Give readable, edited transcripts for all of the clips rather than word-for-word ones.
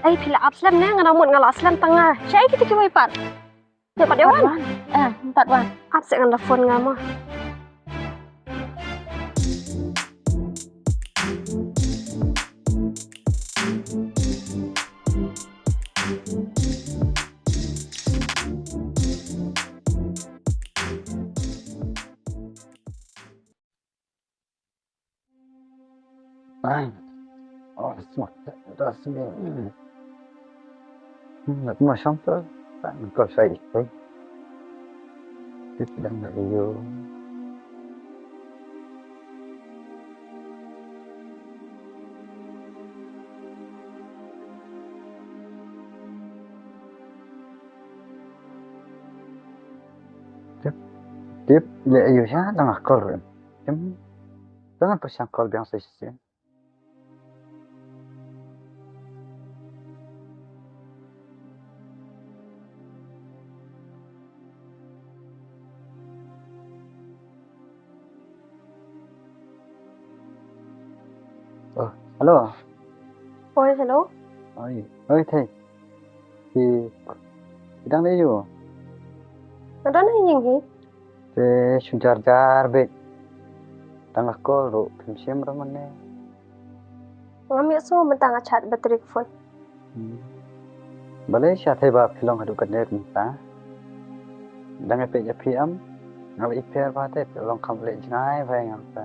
Ay, pila aslam na nga namun nga aslam tanga. Siya ay kita kiway pat. Di pa dewan. Empat wan. Apse nga phone nga mo. Ay, oh, rasmi. Nagma siyempre, ko sa ito. Dito lang na iyo. Tiếp lệ yêu giá đang ở rồi. Chấm đó là phải sang call bien sai sai. Alo. Ôi, hello. Ơi thầy. Thì đang đấyอยู่ Ada na yung hit. Te sunjar-jar be. Tangah call ro kimsim ramane. Ngami so mentang chat battery phone. Balai sya thai ba philong hadu kadne kumta. Dang pe ja pm. Ngal iper ba te long kam le jnai vai ngam ta.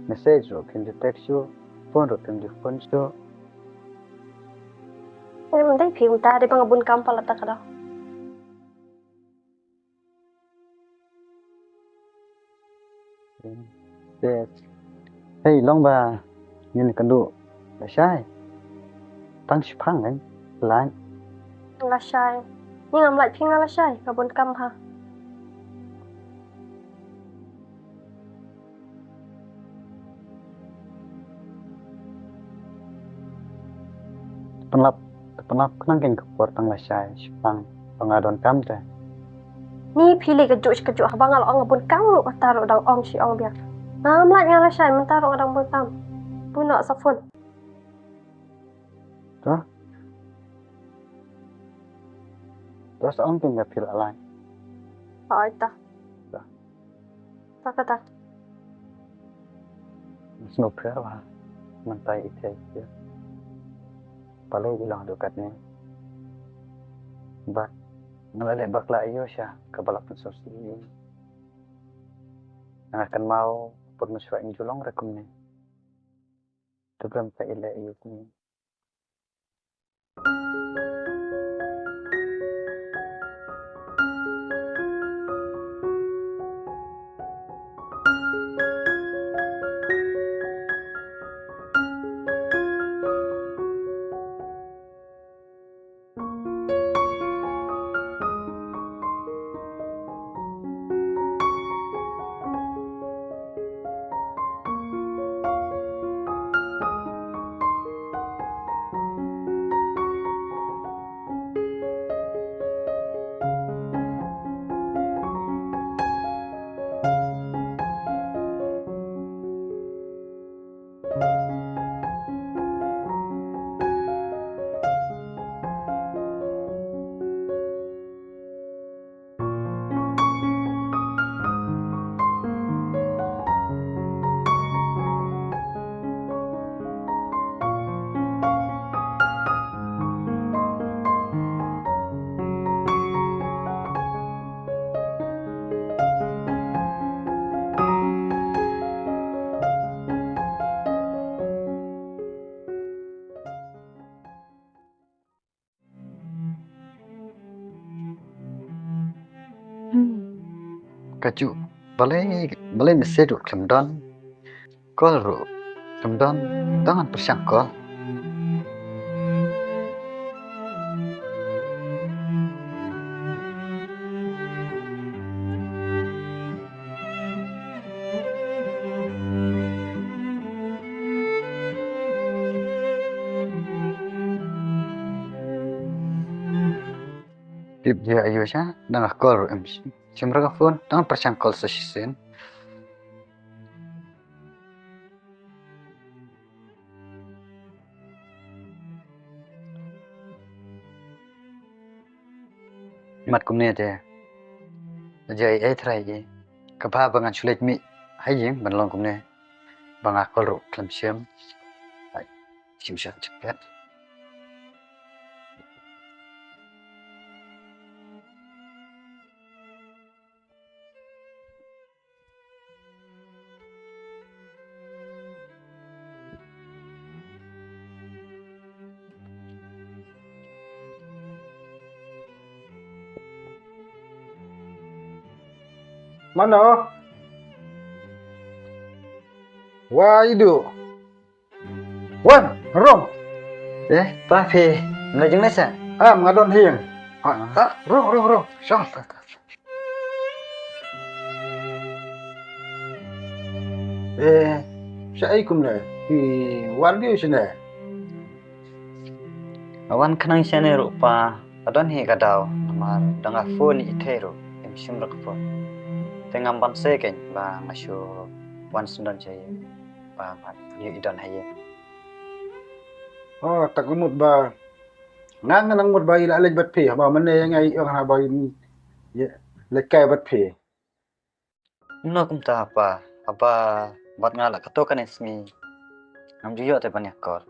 Message ro kim text yo. Phone ro kim phone so. Ay, manday piyong ta. Di ba nga bunkam pala ta ka daw. Hey long ba nhìn kan du la sai tang shpang anh lan Ang lasay. Yung am like piyong nga lasay. Nga bunkam ha. penlap kenang ken kupor tang la sai shpang pangadon kam te Ni pilih kejuk habang nga bunkam ro kataro dang ong si ong biak. Ngam like nga lasay. Mentaro nga dang bunkam. Puno sa phone. terus ong ken feel alai Ay, ta. Ta. Ta ka ta. snow prayer ba mantai ite ya palai bilang du katne ba ngalale bakla iyo siya kabalak sosi ang akan mau permuswa injulong rekumne tugram ta ile iyo kuni kaju balai message ro kemdon call ro kemdon tangan persang call tip dia ayo siya nang call ro MC simra phone tangan persang call sa sisen mat kumne te jai thrai ye kapa bangan sulet mi hayeng banlong kumne banga kolro klam siam ai simsha chepet Mana? Wah itu. Wan, rong. pa phe mlajeng nasa Ngadon hiang. Rong. Sang. Saya ikum le. Wan dia sini. awan khanang siane ro pa adon he gadao amar danga phone ithero em sim rak phone tengam ban se ken ba ngasyo wan sundan jai ba mat ye idon haye Oh, tak umut ba. Nang mut ba ila lej bat phi ba mane ngai ong ha ba ye lekai bat phi. no kum ta pa apa bat ngala kato kan esmi am juyo te banyak kor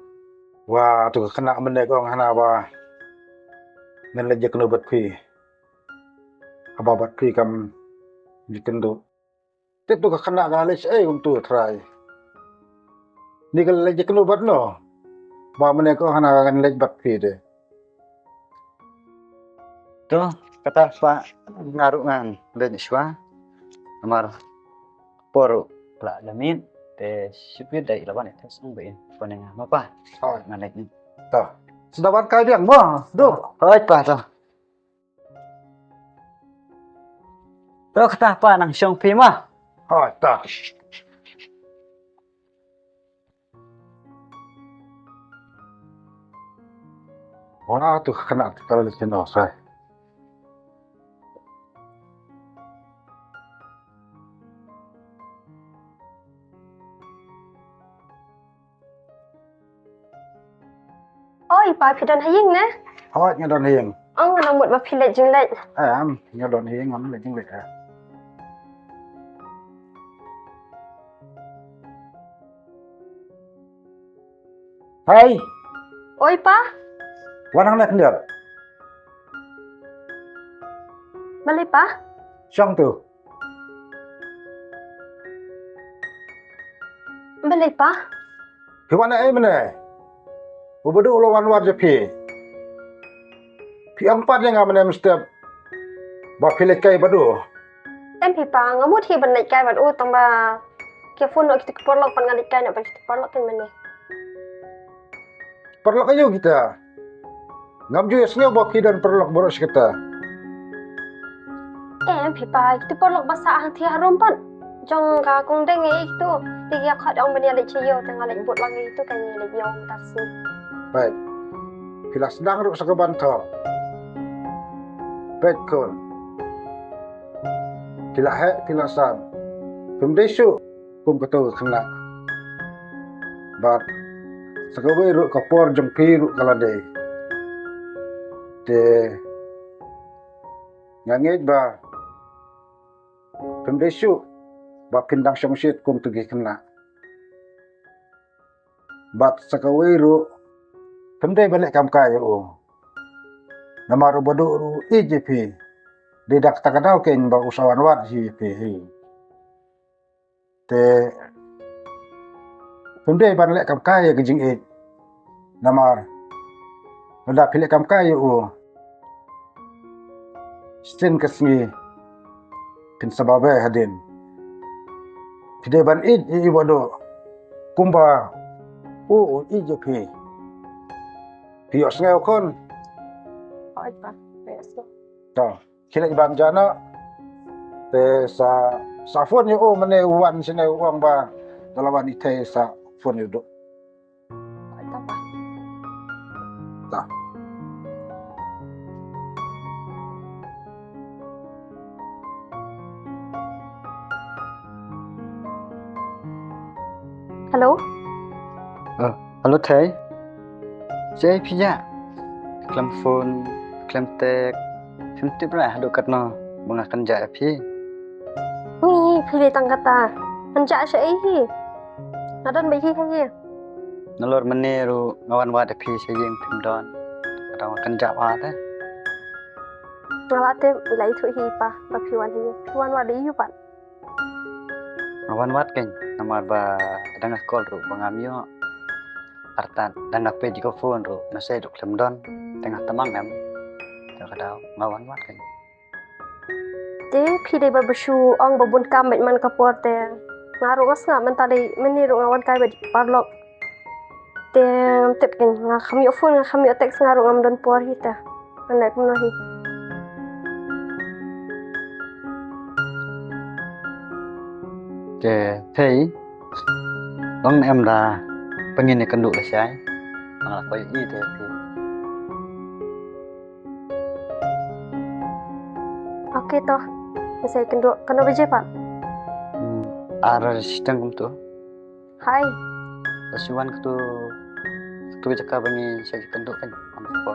Wah, tu kena mane ko ong hana ba. Ngan lej kena bat phi. Aba bat phi kam dikendo. Tep tu kena ga lej tu try. Ni kalau lej kena bat no. Ba mane ko hana kan lej bat phi de. to kata pa ngaru ngan ben shwa amar poro la lamin te sipit dai lawan te sung bein ponenga mapa Thôi, ngan lek ni ta. Sudah ban kai diang mo. Do. hoi pa to kata pa nang syong pi ma Thôi, ta. Wah, tu kena kalau lej no sai. Oi, pa phi don hayeng na. Thôi, ngadon hiang. Ong ngadong mut ba phi lej jing lej. Ngadon hiang ngam lej lej. Hai, Oi, pa. wanang nak lihat. Balik, pa. Syang tu. Balik, pa. Hiwana mana? Ubudu ulawan war je pi. Pi empat yang mana mesti ba pi lekai badu. Em phi pa ngamut hi ban lej kai ban tong ba ke phone no kita porlok pan ngalik kai no ban kita porlok kan mane. Perlok ayo kita. Ngam ju esnya ba pi dan perlok boros kita. Em phi pa kita porlok basa hang thi harom pan. Jong ka kung deng itu tiga khat ong ban lej chiyo tang lej bot lagi itu kan lej yong tasi. Baik. Bila sedang ruk sakaban tho. Baik kon. Bila he bila san. Pemdesu kum ketu kena. Bat sakawe ruk kapor jong pi ruk kalade. De ngangej ba pemdesu ba pindang syongsit kum tugi kena. Bat sakawe ruk pemde balik kam kayo. Nama ru bodo ru IJP. Dedak takadau ken ba usawan wat IJP. Te pemde balik kam kayo gejing it. Nama nada pilih kam kayo. Stin kesmi pin sababe hadin. Pide ban i bodo kumba IJP. Pios ngayon kon. Oi, pa. Yes. To, kila ibang jana. Te sa phone yo mane uwan sine uang ba dalawan ite sa phone yo do. Oi, ta pa. Ta. Hello. halo thầy chơi phi dạ clam phone clam tech Sintip lah hadu katno bunga kanja api. Ni pilih tang kata. Anja syai hi. Nadan bai hi hi. Nalor meneru ngawan wad api saying pimdon. Kadang kanja wate. Ngawate ilai thu hi pa ba piwan hi. Piwan wa dei yu pan. Ngawan wad kan namar ba dangah kol ru bangamio. Artan dangah pe jiko phone ru nasai duk lemdon tengah tamang nam. Kadang ngawan wad kan. Te pilih ba besu ong babun kam bet man kaporte. Ngaru ngas nga man tadi meniru ngawan kai bet parlok. Te tep kan nga kami phone nga kami teks ngaru ngam don por hi ta. Manai pun hi. Ke thấy bóng em là pengen ni kenduk lah saya. Malah koi i te pi. Okey toh. Saya kena beje pak. Ara sistem kum tu. Hai. Basuan tu cakap bani saya kenduk kan ampo.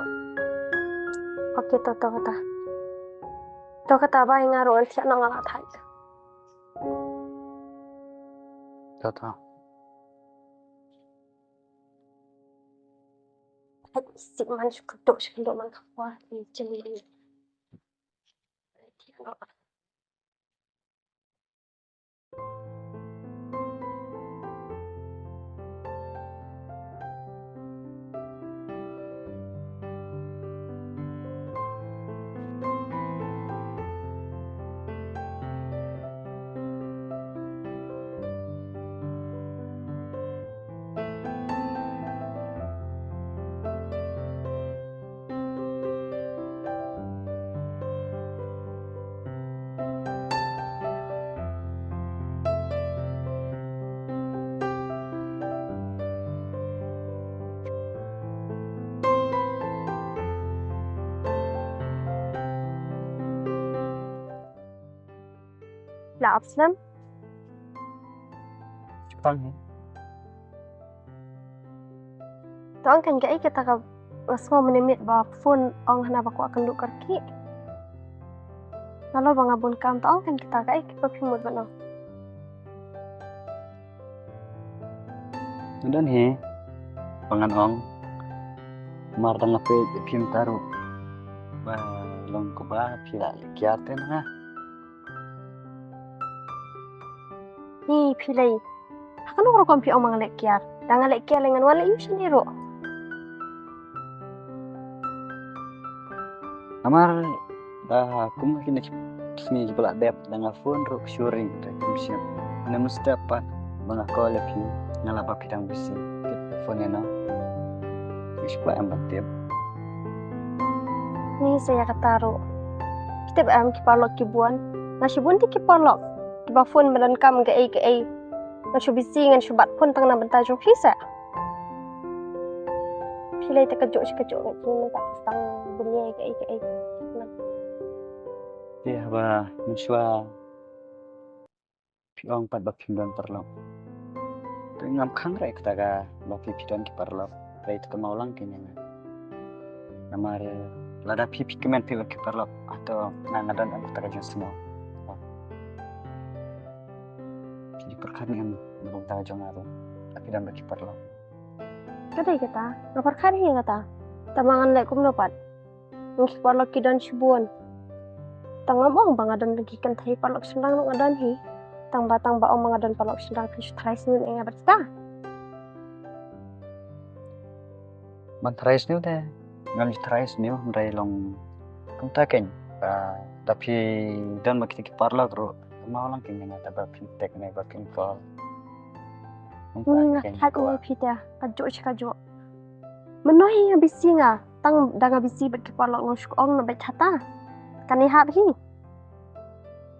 Okey toh kata. Toh kata ba ngaru an tiak nang ala thai. Tahu. Si man kedok man kapwa ni jeli. Tiak nang. La Abslam. Jepang ni. Tuan kan gai kita ka semua menimit ba phone ong hana ba ko akan duk karki. Lalu bang abun kam tuan kan kita gai kita pimut bano. Dan he pangan ong mar dang ape pim taru. Ba long ko ba pila kiaten ha. Ni pilai. Akan oro kom pi ong mangalek kiar. Dangalek kiar lengan wala yu sendiri. Amar dah kum kini sini pula dep dengan phone ru syuring tak kumsiap. Ana mesti apa bangah call pi ngala ba pidang bisi. Phone ena. Ispa am batip. Ni saya kataru. Kita am kipalok kibuan. Nasi bun ti kipalok. Kiba phone badan kam gai. Nasi bisi ngan subat pun tang na bentar jong hisa. Pilai terkejut ngan kini tak tang beli gai. Dia ba mensua piong pat ba pimdan perlo. Tu ngam khang rek ta ga ba pidon ki perlo. Rai tu mau lang kini. Namar lada pipi kemen pi ki perlo atau nangadan aku tak jeng semua. Jadi perkara yang belum tahu jeng aku. Tapi dan bagi perlo. Kadai kata, ngapar kari yang kata. Tamangan lek kum dapat. Ngik parlok kidan sibuan. Tangam bang adan lagi kan thai parlok sendang nong adan hi. Tang ba ong bang adan parlok sendang ki trais ni enga berta. Man trais ni udah. Ngam trais ni rai long kum taken. Tapi dan bagi ki parlo ro. Mau lang kini ngata ba fintech ni ba call. Hat oi pita kajo. Menoi nga bisi nga tang danga bisi bet kepala ngos ong na bet hata. Kani hab hi.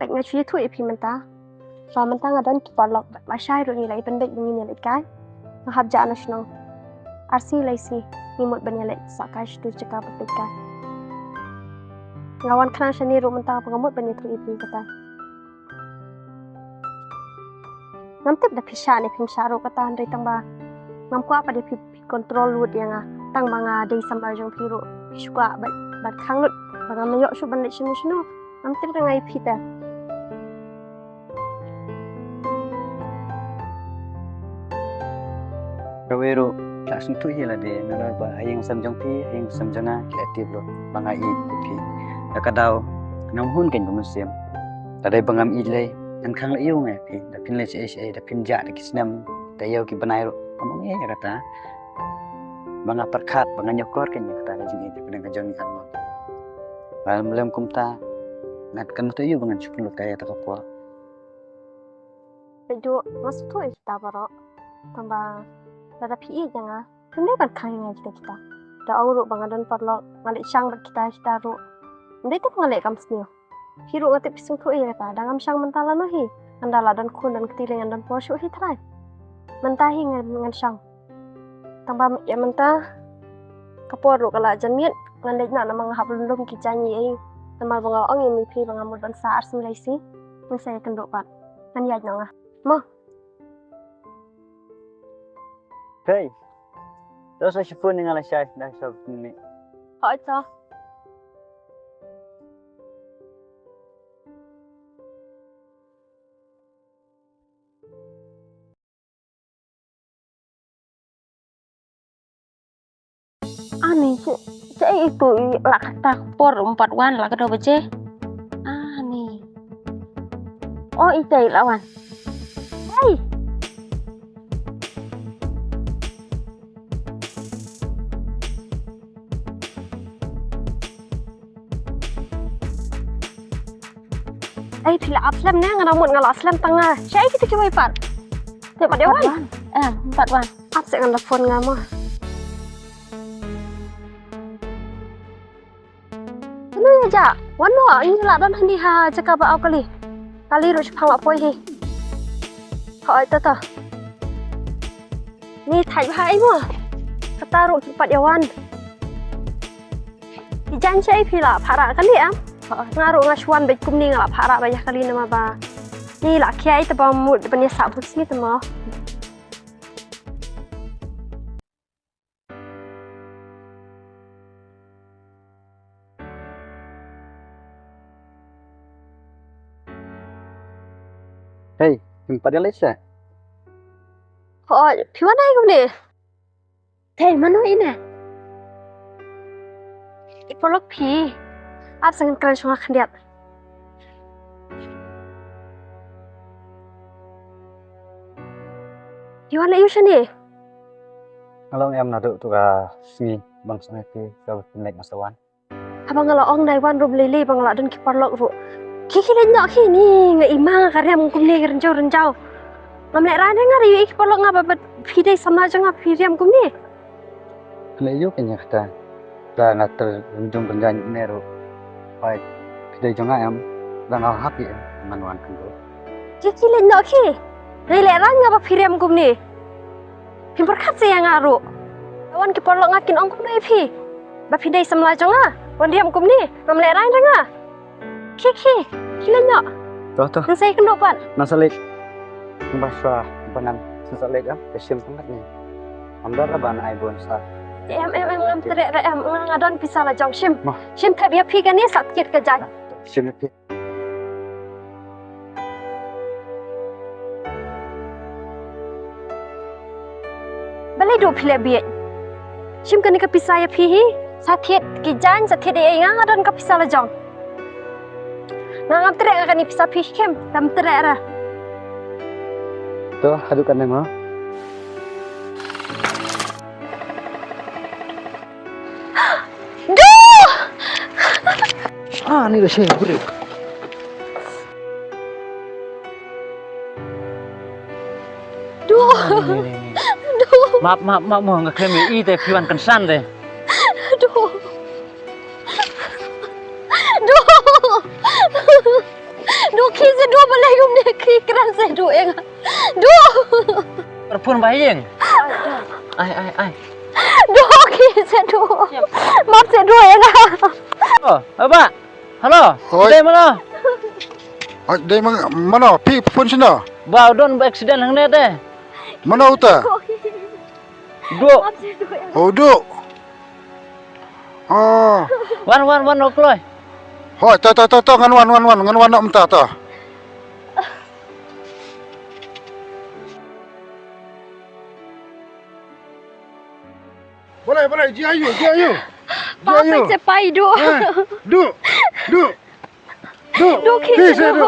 Bek nga chui tu epi menta. Sa menta nga dan kepala ba shai ro ni lai pen bet ni lai kai. Nga hab ja na shnong. Arsi lai si ni mot ben lai sa kai tu ceka petika. Ngawan kana shani ro menta pengamut ben tu epi kata. Namtip da pisha ni pim sharo kata andai tang ba. Ngam ko apa dia kontrol lut yang tang banga dei sambar jong piro suka bat khang lut Bangam mayok syu balik sini. Nanti dengan IP dah. Kawero langsung tu hilah dia nara ba ayang samjong pi ayang samjanga kreatif lo bangai pi nakadaw namhun ken kumusim tadai bangam ilai an khang la iyo ngai pi da pin le che da pin ja da kisnam da yo ki banai ro among ya kata banga perkhat banga nyokor ken kata la jingi pin ka jong kan ma malam lem kumta nat kan tu iyo bangan chupun lo kaya ta ko Bejo masuk tu kita baru tambah ada PI jangan. Ini kan kaya kita. Dah urut bangadan perlu ngalik syang kita ru. Ini tu ngalik kam sini. Hiru ngati pisung tu kata. Dangam syang mentala no hi. Andala dan kun dan ketilingan dan porsyu hi try. Mentahi dengan syang. Tambah ya mentah. Kapor ru kala janmiat ngalik nak nama ngahap lulum kijanyi. Tambah bangal ong yang mipi bangamul dan saar semulai si. Saya kenduk pat. Kan ya nang. Mo. Hey, terus saya pun dengan Syah dah sob ni. Hỏi cho. Ani cek itu lah kata por 4 wan lah kedo bace. Ani. Oh ite lawan. Hey. Ay pila aslam na nga namon nga aslam tanga. Siya kita kiway pat. Te pa dewan. 4 wan. Apse nga phone nga mo. Ano ya ja? Wano ini la don handi ha jaka ba kali. Kali ro phang apoi hi. Hỏi ta. Ni thai hai mo. Kata ro pat dewan. Ijan siya pila para kali am. Ngaruh ngasuan baik kumni ngalap harap banyak kali nama ba. Ni lah kiai tebang mood depannya sabut sini temo. Hey, jumpa dia Lisa. Oh, piwan ay kumni. Hey, mana ini? Ipolok pi. Apa sangat keren cuma kendiat. Iwan la iusan ni. Kalau em nado tu ka sini bang sangat ke ka naik masawan. Abang ngala ong dai wan rob lele bang la dan kiparlok ru. Kiki lenyok ki ni nga imang karya mungkum ni renjau. Ngam lek rana ngari kiparlok ngapa bet pidai sama janga piriam kum ni. Leyo kenya kata. Da ngater renjung penjan nero. Baik, kita jangan em dan al happy manuan kendor. Kiki lenyok ki. Dai lek rana ngapa piriam kum ni. Pimperkat saya ngaru. Wan kiparlok ngakin ong kum ni pi. Ba pidai sama janga. Wan diam kum ni. Ngam lek rana janga. Kiki, lenyok. Toh. Nang saya kendok pan. Nasalik. Bahasa banan sesalik am kesim sangat ni. Amdar ban ai bon sa. Em tere em ngadon pisah lah jong shim. Shim tak biar pi kan ni sakit kerja. Sim pi. Balai do pile biat. Shim kan ni ke pisah ya pi hi. Sakit kijan sakit ai ngadon ke pisah lah jong. Ngam tere kan ni pisah pi kem tam tere ra. Toh hadukan nang ni dah saya beri. Duh. Maaf mau nggak kami teh piwan kensan deh. Duh. Kisi duh balai gum ni keran saya duh yang. Duh. Perpun bayang. Ai. Duh kisi duh. Maaf saya duh yang. Oh, apa? Halo. Hoi. Dari mana? Dari mana? Pi phone sini. Bau don accident hang net deh. Mana uta? Duk. Oh, duk. Oh, Wan okloy. Hoi, to ngan wan nak mentah to. Boleh, ji ayu. ป้าไปจะไปดู Du. ดูขี้ se du.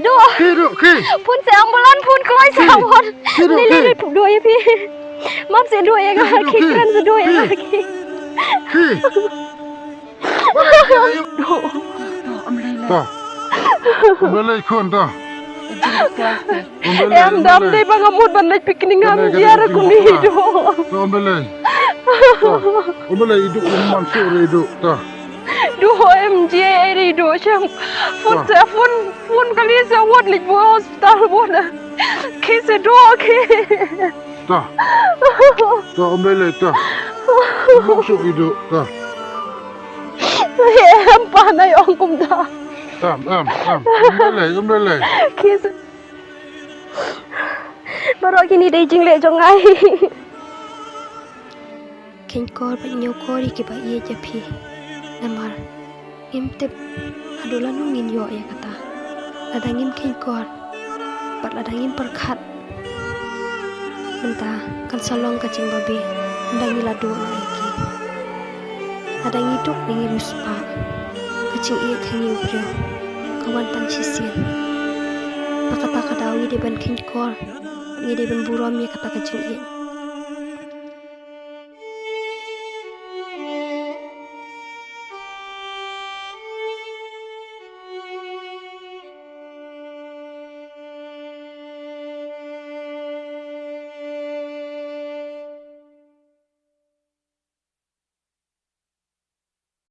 ดู Ki. พูนเสียงบอลพูนกล้อยสาวคนนี่ดูยพี่มอบเสียด้วยเองขี้กันจะด้วยเองขี้ Ki. Boleh ji ayu. ดู To. Boleh kun to. เอ็มดำได้บางอามุดบันไดปิกนิงามเยาระกุนีดู To boleh. To. Boleh hidup Mansur hidup to. ดูเอ็มจีไอรีดูช่างฟุนกะลีเสียวัดลิบัวฮอสพิทอลบัวนะขี้เสียดูขี้ To. To boleh to. Mansur hidup to. เอ็มปานายองกุมดา Boleh. ขี้เสียบารอกินี่ได้จริงเลยจังไงเข็นกอดไปเนียวกอดที่ไปเยี่ยจะพี่น้ำมันเอ็มเต็บหาดูแลน้องยินย่อยกตาละดังเอ็มเข็นกอดปัดละดังเอ็มประคัดมันตากันสลองกับจิงบาบีดังยิลาดูอะไรกี้ละดังยิทุกนิ่งรุสปากับจิงเอียขังยิวเปรียวkawan tan sisian nak kata kadawi de ban kin kor ni de ban buram ya kata kacing